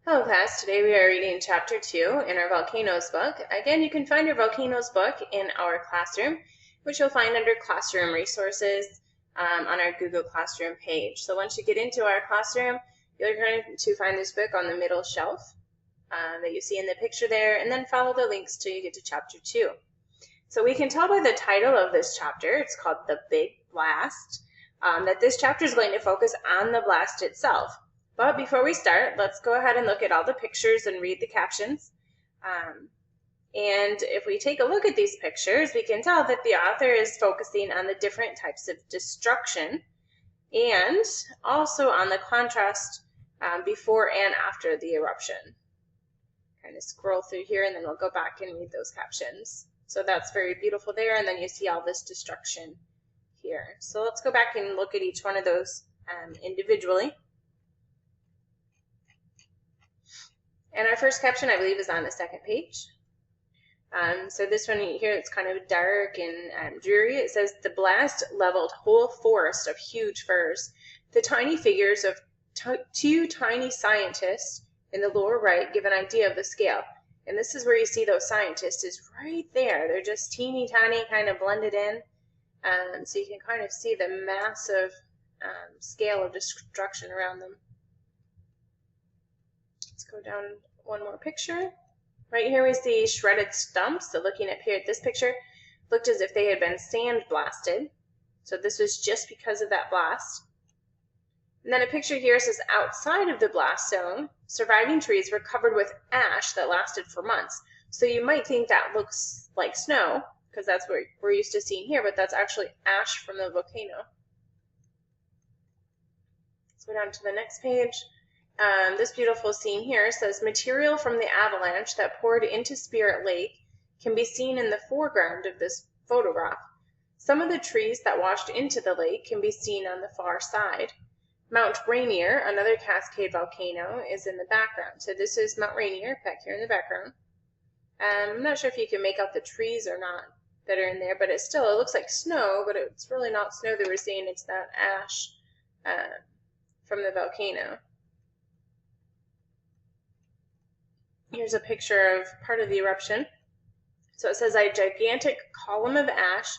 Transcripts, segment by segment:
Hello class, today we are reading chapter 2 in our Volcanoes book. Again, you can find your Volcanoes book in our classroom, which you'll find under classroom resources on our Google Classroom page. So once you get into our classroom, you're going to find this book on the middle shelf that you see in the picture there, and then follow the links till you get to chapter 2. So we can tell by the title of this chapter, it's called The Big Blast, that this chapter is going to focus on the blast itself. But before we start, let's go ahead and look at all the pictures and read the captions. And if we take a look at these pictures, we can tell that the author is focusing on the different types of destruction and also on the contrast before and after the eruption. Kind of scroll through here and then we'll go back and read those captions. So that's very beautiful there, and then you see all this destruction here. So let's go back and look at each one of those individually. And our first caption, I believe, is on the second page. So this one here, it's kind of dark and dreary. It says, the blast leveled whole forest of huge firs. The tiny figures of two tiny scientists in the lower right give an idea of the scale. And this is where you see those scientists is right there. They're just teeny tiny, kind of blended in. So you can kind of see the massive scale of destruction around them. Let's go down one more picture. Right here we see shredded stumps. So looking up here at this picture, looked as if they had been sand blasted. So this was just because of that blast. And then a picture here says outside of the blast zone, surviving trees were covered with ash that lasted for months. So you might think that looks like snow, because that's what we're used to seeing here, but that's actually ash from the volcano. Let's go down to the next page. This beautiful scene here says, material from the avalanche that poured into Spirit Lake can be seen in the foreground of this photograph. Some of the trees that washed into the lake can be seen on the far side. Mount Rainier, another Cascade volcano, is in the background. So this is Mount Rainier back here in the background. I'm not sure if you can make out the trees or not that are in there, but it looks like snow, but it's really not snow that we're seeing. It's that ash from the volcano. Here's a picture of part of the eruption. So it says a gigantic column of ash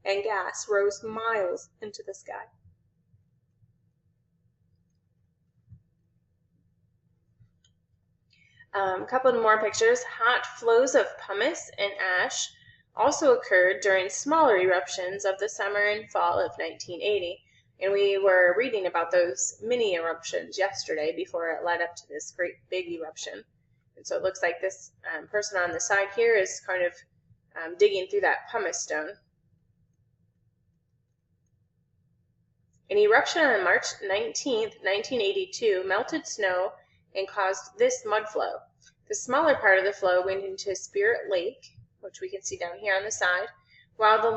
and gas rose miles into the sky. A couple more pictures. Hot flows of pumice and ash also occurred during smaller eruptions of the summer and fall of 1980. And we were reading about those mini eruptions yesterday before it led up to this great big eruption. And so it looks like this person on the side here is kind of digging through that pumice stone. An eruption on March 19th, 1982 melted snow and caused this mud flow. The smaller part of the flow went into Spirit Lake, which we can see down here on the side, while the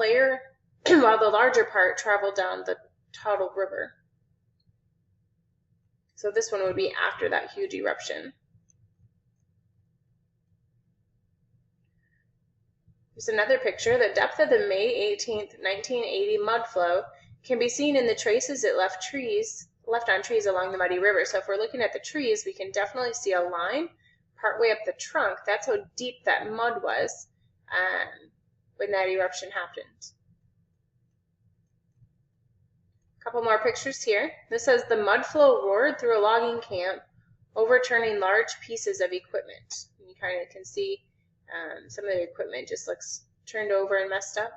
larger part traveled down the Toutle River. So this one would be after that huge eruption. Here's another picture. The depth of the May 18th, 1980 mud flow can be seen in the traces it left on trees along the muddy river. So if we're looking at the trees, we can definitely see a line partway up the trunk. That's how deep that mud was when that eruption happened. A couple more pictures here. This says the mud flow roared through a logging camp, overturning large pieces of equipment. And you kind of can see some of the equipment just looks turned over and messed up.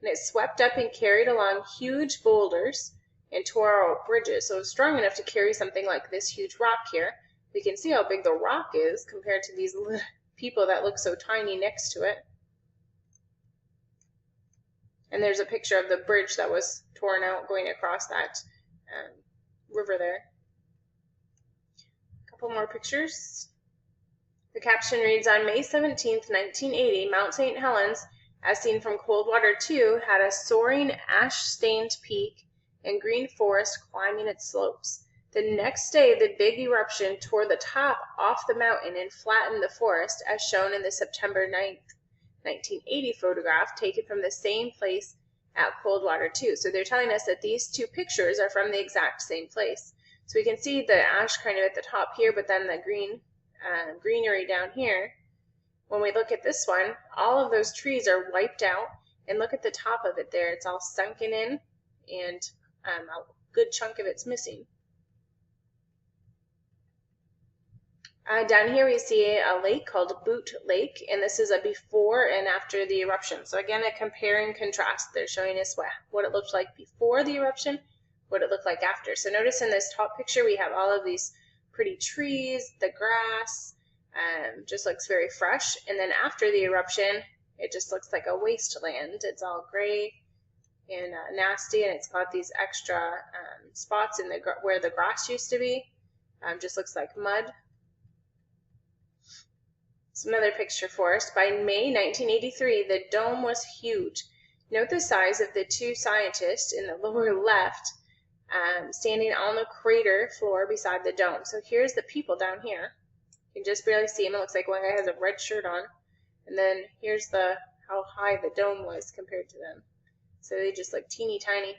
And it swept up and carried along huge boulders and tore out bridges. So it was strong enough to carry something like this huge rock here. We can see how big the rock is compared to these little people that look so tiny next to it. And there's a picture of the bridge that was torn out going across that river there. A couple more pictures. The caption reads, on May 17th, 1980, Mount St. Helens, as seen from Coldwater 2, had a soaring ash-stained peak and green forest climbing its slopes. The next day, the big eruption tore the top off the mountain and flattened the forest, as shown in the September 9th, 1980 photograph taken from the same place at Coldwater 2. So they're telling us that these two pictures are from the exact same place. So we can see the ash kind of at the top here, but then the greenery down here. When we look at this one, all of those trees are wiped out, and look at the top of it there. It's all sunken in, and a good chunk of it's missing. Down here we see a lake called Boot Lake, and this is a before and after the eruption. So again, a compare and contrast. They're showing us what it looked like before the eruption, what it looked like after. So notice in this top picture we have all of these pretty trees, the grass, just looks very fresh. And then after the eruption, it just looks like a wasteland. It's all gray and nasty, and it's got these extra spots in where the grass used to be. Just looks like mud. It's another picture for us. By May 1983, the dome was huge. Note the size of the two scientists in the lower left standing on the crater floor beside the dome. So here's the people down here. You can just barely see them. It looks like one guy has a red shirt on. And then here's how high the dome was compared to them. So they just look teeny tiny.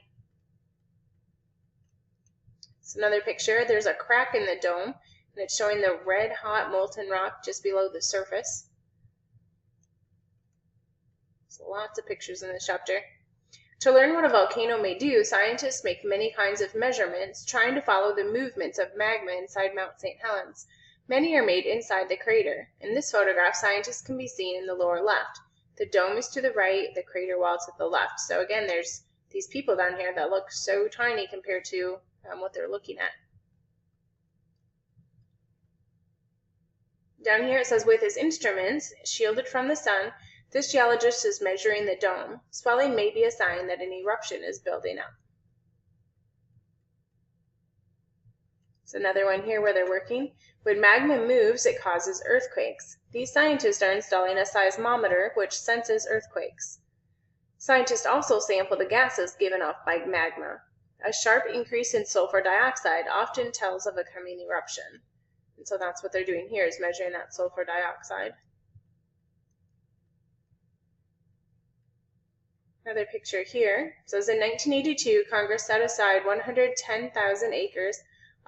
It's another picture. There's a crack in the dome, and it's showing the red hot molten rock just below the surface. So lots of pictures in this chapter. To learn what a volcano may do, scientists make many kinds of measurements, trying to follow the movements of magma inside Mount St. Helens. Many are made inside the crater. In this photograph, scientists can be seen in the lower left. The dome is to the right, the crater wall to the left. So again, there's these people down here that look so tiny compared to what they're looking at. Down here it says, with his instruments shielded from the sun, this geologist is measuring the dome. Swelling may be a sign that an eruption is building up. It's another one here where they're working. When magma moves, it causes earthquakes. These scientists are installing a seismometer which senses earthquakes. Scientists also sample the gases given off by magma. A sharp increase in sulfur dioxide often tells of a coming eruption. And so that's what they're doing here, is measuring that sulfur dioxide. Another picture here. It says in 1982, Congress set aside 110,000 acres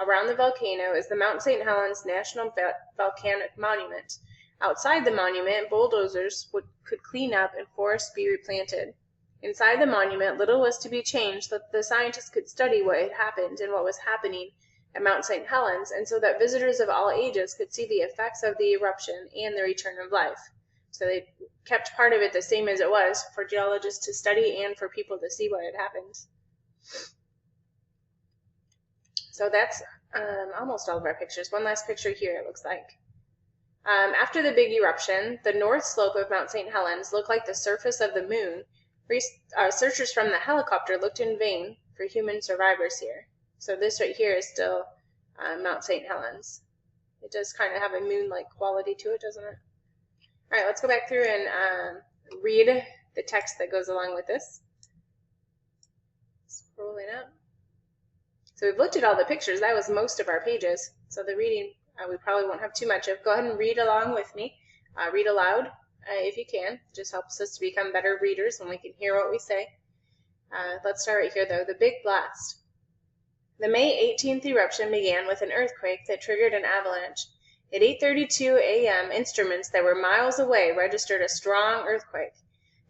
around the volcano as the Mount St. Helens National Volcanic Monument. Outside the monument, bulldozers could clean up and forests be replanted. Inside the monument, little was to be changed so that the scientists could study what had happened and what was happening at Mount St. Helens, and so that visitors of all ages could see the effects of the eruption and the return of life. So they kept part of it the same as it was for geologists to study and for people to see what had happened. So that's almost all of our pictures. One last picture here, it looks like. After the big eruption, the north slope of Mount St. Helens looked like the surface of the moon. Researchers from the helicopter looked in vain for human survivors here. So this right here is still Mount St. Helens. It does kind of have a moon-like quality to it, doesn't it? All right, let's go back through and read the text that goes along with this. Scrolling up. So we've looked at all the pictures. That was most of our pages. So the reading we probably won't have too much of. Go ahead and read along with me. Read aloud if you can. It just helps us to become better readers when we can hear what we say. Let's start right here, though. The Big Blast. The May 18th eruption began with an earthquake that triggered an avalanche. At 8:32 a.m., instruments that were miles away registered a strong earthquake.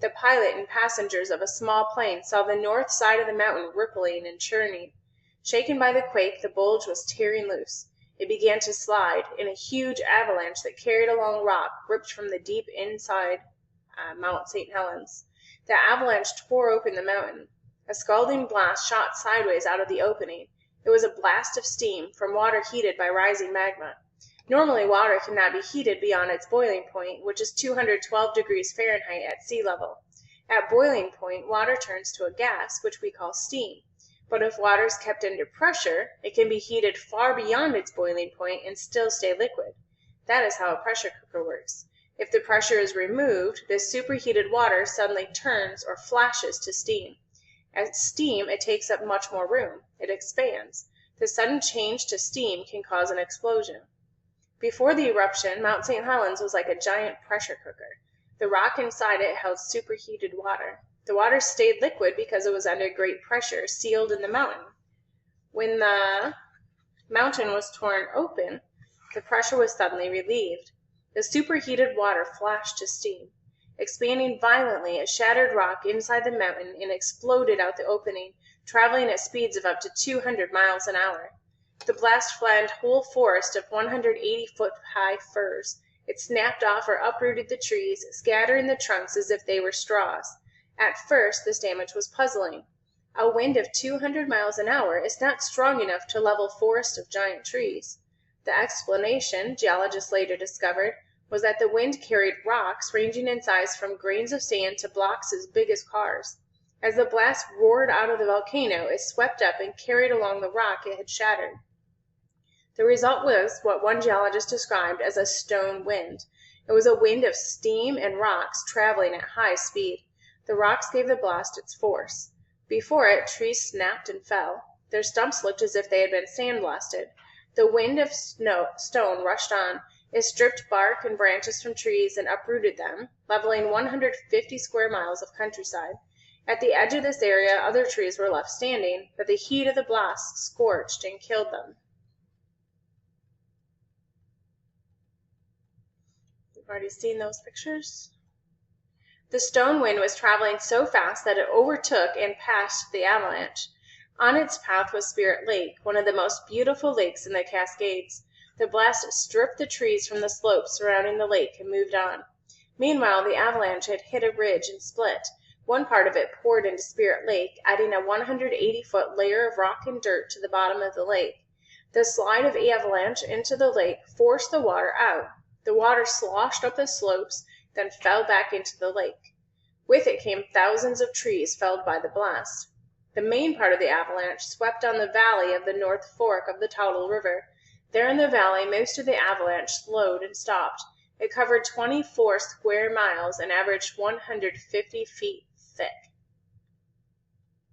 The pilot and passengers of a small plane saw the north side of the mountain rippling and churning. Shaken by the quake, the bulge was tearing loose. It began to slide in a huge avalanche that carried along rock ripped from the deep inside Mount St. Helens. The avalanche tore open the mountain. A scalding blast shot sideways out of the opening. It was a blast of steam from water heated by rising magma. Normally, water cannot be heated beyond its boiling point, which is 212 degrees Fahrenheit at sea level. At boiling point, water turns to a gas, which we call steam. But if water is kept under pressure, it can be heated far beyond its boiling point and still stay liquid. That is how a pressure cooker works. If the pressure is removed, this superheated water suddenly turns or flashes to steam. As steam, it takes up much more room. It expands. The sudden change to steam can cause an explosion. Before the eruption, Mount St. Helens was like a giant pressure cooker. The rock inside it held superheated water. The water stayed liquid because it was under great pressure, sealed in the mountain. When the mountain was torn open, the pressure was suddenly relieved. The superheated water flashed to steam. Expanding violently, it shattered rock inside the mountain and exploded out the opening, traveling at speeds of up to 200 miles an hour. The blast flattened whole forests of 180-foot-high firs. It snapped off or uprooted the trees, scattering the trunks as if they were straws. At first, this damage was puzzling. A wind of 200 miles an hour is not strong enough to level forests of giant trees. The explanation, geologists later discovered, was that the wind carried rocks ranging in size from grains of sand to blocks as big as cars. As the blast roared out of the volcano, it swept up and carried along the rock it had shattered. The result was what one geologist described as a stone wind. It was a wind of steam and rocks traveling at high speed. The rocks gave the blast its force. Before it, trees snapped and fell. Their stumps looked as if they had been sandblasted. The wind of stone rushed on. It stripped bark and branches from trees and uprooted them, leveling 150 square miles of countryside. At the edge of this area, other trees were left standing, but the heat of the blast scorched and killed them. We've already seen those pictures. The stone wind was traveling so fast that it overtook and passed the avalanche. On its path was Spirit Lake, one of the most beautiful lakes in the Cascades. The blast stripped the trees from the slopes surrounding the lake and moved on. Meanwhile, the avalanche had hit a ridge and split. One part of it poured into Spirit Lake, adding a 180-foot layer of rock and dirt to the bottom of the lake. The slide of the avalanche into the lake forced the water out. The water sloshed up the slopes, then fell back into the lake. With it came thousands of trees felled by the blast. The main part of the avalanche swept down the valley of the North Fork of the Toutle River. There in the valley, most of the avalanche slowed and stopped. It covered 24 square miles and averaged 150 feet thick.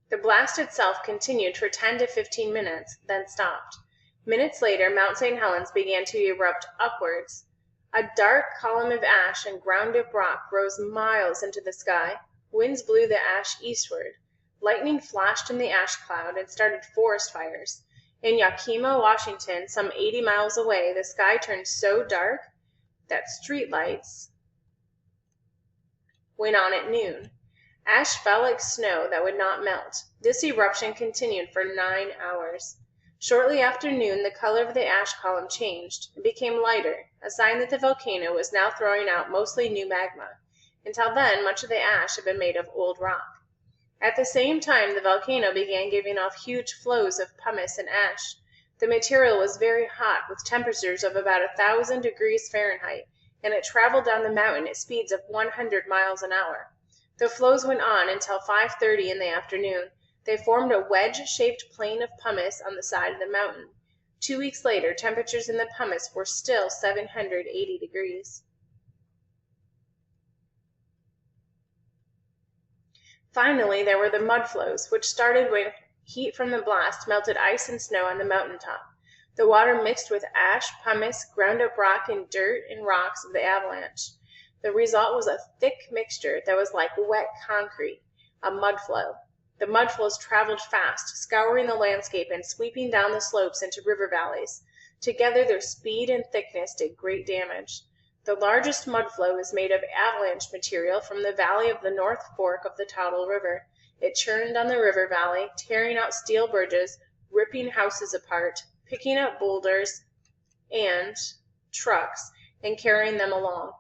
The blast itself continued for 10 to 15 minutes, then stopped. Minutes later, Mount St. Helens began to erupt upwards. A dark column of ash and ground-up rock rose miles into the sky. Winds blew the ash eastward. Lightning flashed in the ash cloud and started forest fires. In Yakima, Washington, some 80 miles away, the sky turned so dark that street lights went on at noon. Ash fell like snow that would not melt. This eruption continued for 9 hours. Shortly after noon, the color of the ash column changed. It became lighter, a sign that the volcano was now throwing out mostly new magma. Until then, much of the ash had been made of old rock. At the same time, the volcano began giving off huge flows of pumice and ash. The material was very hot, with temperatures of about 1,000 degrees Fahrenheit, and it traveled down the mountain at speeds of 100 miles an hour. The flows went on until 5:30 in the afternoon. They formed a wedge-shaped plain of pumice on the side of the mountain. 2 weeks later, temperatures in the pumice were still 780 degrees. Finally, there were the mud flows, which started when heat from the blast melted ice and snow on the mountaintop. The water mixed with ash, pumice, ground-up rock, and dirt and rocks of the avalanche. The result was a thick mixture that was like wet concrete, a mud flow. The mud flows traveled fast, scouring the landscape and sweeping down the slopes into river valleys. Together, their speed and thickness did great damage. The largest mud flow is made of avalanche material from the valley of the North Fork of the Toutle River. It churned on the river valley, tearing out steel bridges, ripping houses apart, picking up boulders and trucks, and carrying them along.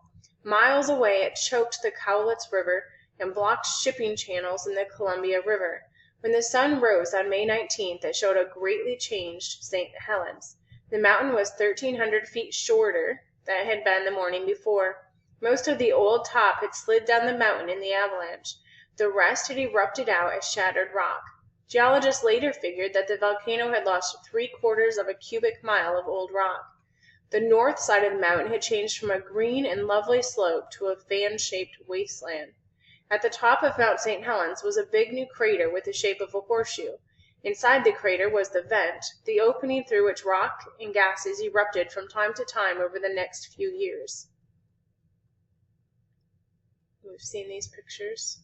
Miles away, it choked the Cowlitz River and blocked shipping channels in the Columbia River. When the sun rose on May 19th, it showed a greatly changed St. Helens. The mountain was 1,300 feet shorter than it had been the morning before. Most of the old top had slid down the mountain in the avalanche. The rest had erupted out as shattered rock. Geologists later figured that the volcano had lost 3/4 of a cubic mile of old rock. The north side of the mountain had changed from a green and lovely slope to a fan-shaped wasteland. At the top of Mount St. Helens was a big new crater with the shape of a horseshoe. Inside the crater was the vent, the opening through which rock and gases erupted from time to time over the next few years. We've seen these pictures.